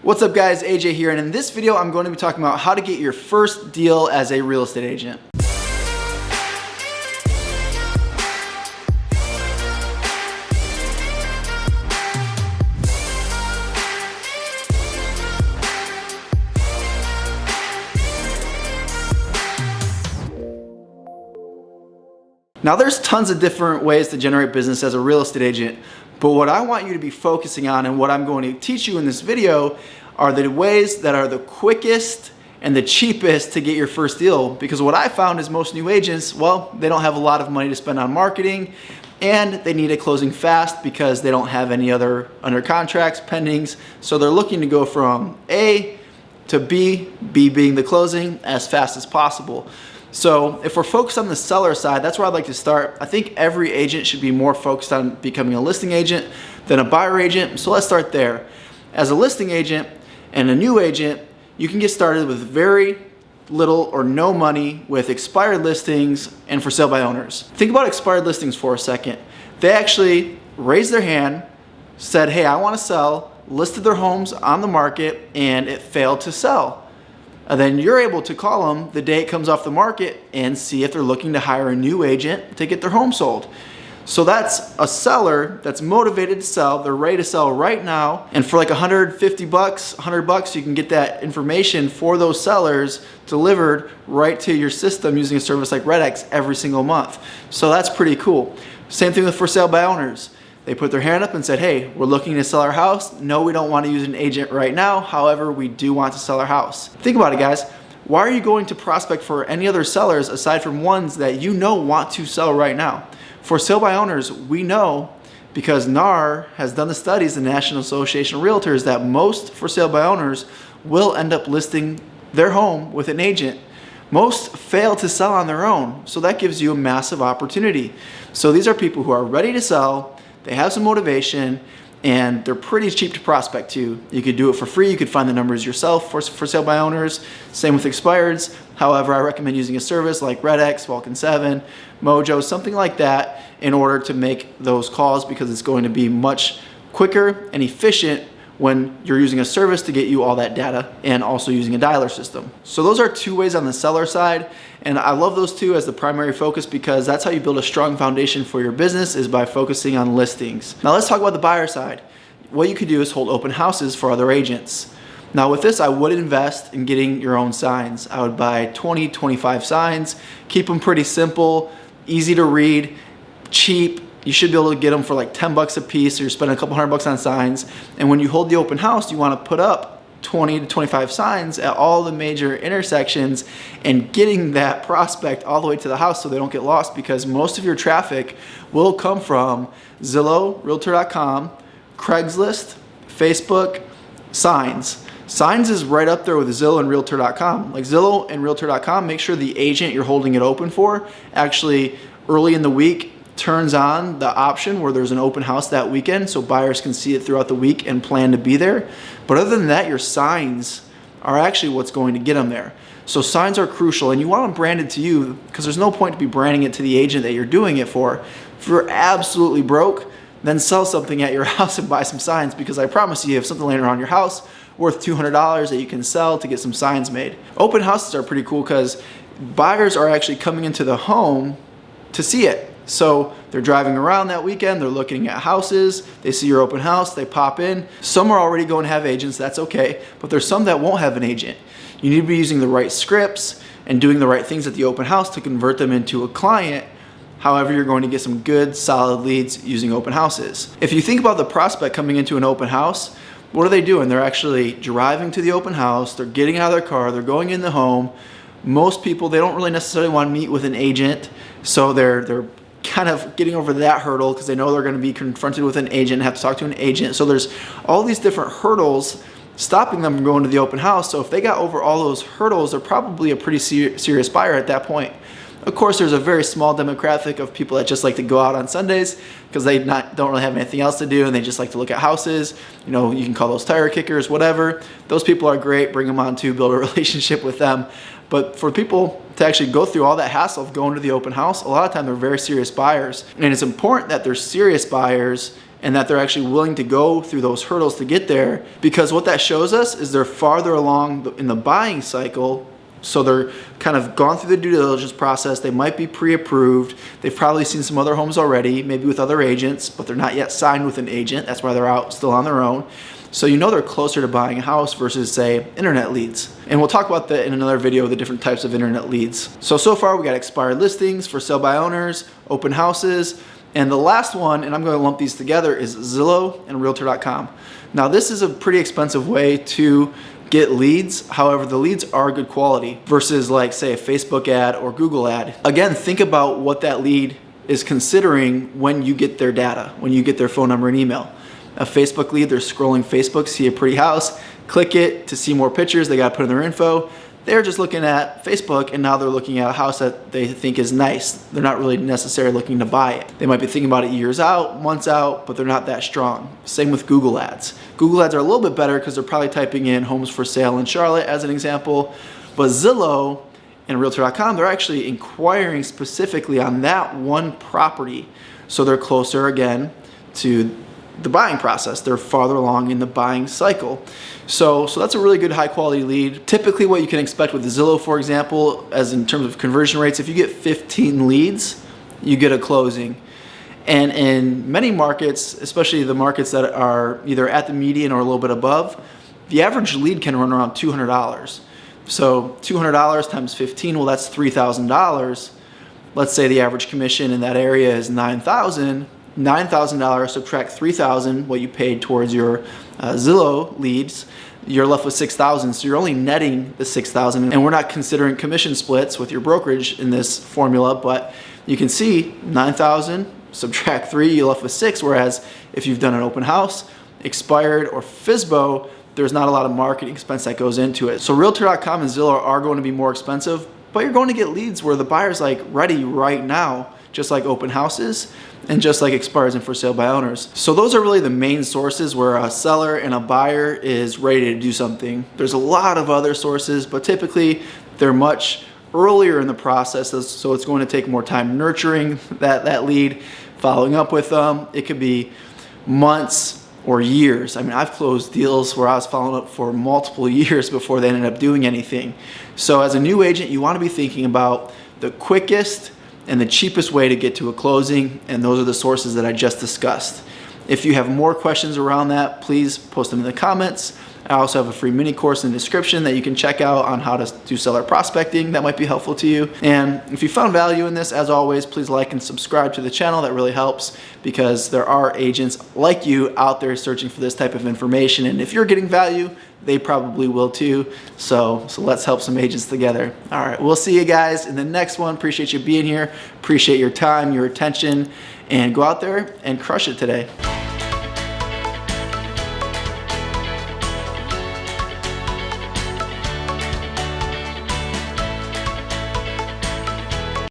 What's up guys, AJ here, and in this video I'm going to be talking about how to get your first deal as a real estate agent. Now there's tons of different ways to generate business as a real estate agent, but what I want you to be focusing on and what I'm going to teach you in this video are the ways that are the quickest and the cheapest to get your first deal. Because what I found is most new agents, well, they don't have a lot of money to spend on marketing and they need it closing fast because they don't have any other under contracts, pendings. So they're looking to go from A to B, B being the closing, as fast as possible. So if we're focused on the seller side, that's where I'd like to start. I think every agent should be more focused on becoming a listing agent than a buyer agent. So let's start there. As a listing agent and a new agent, you can get started with very little or no money with expired listings and for sale by owners. Think about expired listings for a second. They actually raised their hand, said, hey, I want to sell, listed their homes on the market, and it failed to sell. And then you're able to call them the day it comes off the market and see if they're looking to hire a new agent to get their home sold. So that's a seller that's motivated to sell. They're ready to sell right now. And for like 150 bucks, 100 bucks, you can get that information for those sellers delivered right to your system using a service like RedX every single month. So that's pretty cool. Same thing with for sale by owners. They put their hand up and said, hey, we're looking to sell our house. No, we don't want to use an agent right now. However, we do want to sell our house. Think about it, guys. Why are you going to prospect for any other sellers aside from ones that you know want to sell right now? For sale by owners, we know because NAR has done the studies, the National Association of Realtors, that most for sale by owners will end up listing their home with an agent. Most fail to sell on their own. So that gives you a massive opportunity. So these are people who are ready to sell. They have some motivation and they're pretty cheap to prospect to. You could do it for free. You could find the numbers yourself for sale by owners. Same with expireds. However, I recommend using a service like RedX, Vulcan 7, Mojo, something like that in order to make those calls because it's going to be much quicker and efficient when you're using a service to get you all that data and also using a dialer system. So those are two ways on the seller side. And I love those two as the primary focus because that's how you build a strong foundation for your business, is by focusing on listings. Now let's talk about the buyer side. What you could do is hold open houses for other agents. Now with this, I would invest in getting your own signs. I would buy 20, 25 signs, keep them pretty simple, easy to read, cheap. You should be able to get them for like 10 bucks a piece, so you're spending a couple $100 on signs. And when you hold the open house, you want to put up 20 to 25 signs at all the major intersections and getting that prospect all the way to the house so they don't get lost, because most of your traffic will come from Zillow, realtor.com, Craigslist, Facebook, signs. Signs is right up there with Zillow and realtor.com. Like Zillow and realtor.com, make sure the agent you're holding it open for actually early in the week turns on the option where there's an open house that weekend so buyers can see it throughout the week and plan to be there. But other than that, your signs are actually what's going to get them there. So signs are crucial, and you want them branded to you because there's no point to be branding it to the agent that you're doing it for. If you're absolutely broke, then sell something at your house and buy some signs, because I promise you have something laying around your house worth $200 that you can sell to get some signs made. Open houses are pretty cool because buyers are actually coming into the home to see it. So they're driving around that weekend, they're looking at houses, they see your open house, they pop in. Some are already going to have agents, that's okay, but there's some that won't have an agent. You need to be using the right scripts and doing the right things at the open house to convert them into a client. However, you're going to get some good, solid leads using open houses. If you think about the prospect coming into an open house, what are they doing? They're actually driving to the open house, they're getting out of their car, they're going in the home. Most people, they don't really necessarily want to meet with an agent, so they're kind of getting over that hurdle because they know they're going to be confronted with an agent and have to talk to an agent. So there's all these different hurdles stopping them from going to the open house. So if they got over all those hurdles, they're probably a pretty serious buyer at that point. Of course, there's a very small demographic of people that just like to go out on Sundays because they don't really have anything else to do and they just like to look at houses. You know, you can call those tire kickers, whatever. Those people are great. Bring them on to build a relationship with them. But for people to actually go through all that hassle of going to the open house, a lot of time they're very serious buyers. And it's important that they're serious buyers and that they're actually willing to go through those hurdles to get there, because what that shows us is they're farther along in the buying cycle. So they're kind of gone through the due diligence process. They might be pre-approved. They've probably seen some other homes already, maybe with other agents, but they're not yet signed with an agent. That's why they're out still on their own. So you know they're closer to buying a house versus, say, internet leads. And we'll talk about that in another video, the different types of internet leads. So far we got expired listings, for sale by owners, open houses, and the last one, and I'm going to lump these together, is Zillow and realtor.com. Now this is a pretty expensive way to get leads. However, the leads are good quality versus, like, say, a Facebook ad or Google ad. Again, think about what that lead is considering when you get their data, when you get their phone number and email. A Facebook lead, they're scrolling Facebook, see a pretty house, click it to see more pictures, they got to put in their info. They're just looking at Facebook and now they're looking at a house that they think is nice. They're not really necessarily looking to buy it. They might be thinking about it years out, months out, but they're not that strong. Same with Google ads. Google ads are a little bit better because they're probably typing in homes for sale in Charlotte as an example, but Zillow and realtor.com, they're actually inquiring specifically on that one property. So they're closer again to the buying process. They're farther along in the buying cycle. So that's a really good high quality lead. Typically what you can expect with Zillow, for example, as in terms of conversion rates, if you get 15 leads, you get a closing. And in many markets, especially the markets that are either at the median or a little bit above, the average lead can run around $200. So $200 times 15, well, that's $3,000. Let's say the average commission in that area is $9,000. $9,000 subtract $3,000, what you paid towards your Zillow leads, you're left with $6,000. So you're only netting the $6,000, and we're not considering commission splits with your brokerage in this formula, but you can see $9,000 subtract 3, you're left with 6. Whereas if you've done an open house, expired, or FSBO, there's not a lot of marketing expense that goes into it. So realtor.com and Zillow are going to be more expensive, but you're going to get leads where the buyer's like ready right now, just like open houses and just like expires and for sale by owners. So those are really the main sources where a seller and a buyer is ready to do something. There's a lot of other sources, but typically they're much earlier in the process, so it's going to take more time nurturing that lead, following up with them. It could be months or years. I mean, I've closed deals where I was following up for multiple years before they ended up doing anything. So as a new agent, you want to be thinking about the quickest and the cheapest way to get to a closing, and those are the sources that I just discussed. If you have more questions around that, please post them in the comments. I also have a free mini course in the description that you can check out on how to do seller prospecting. That might be helpful to you. And if you found value in this, as always, please like and subscribe to the channel. That really helps because there are agents like you out there searching for this type of information. And if you're getting value, they probably will too. So let's help some agents together. All right, we'll see you guys in the next one. Appreciate you being here. Appreciate your time, your attention, and go out there and crush it today.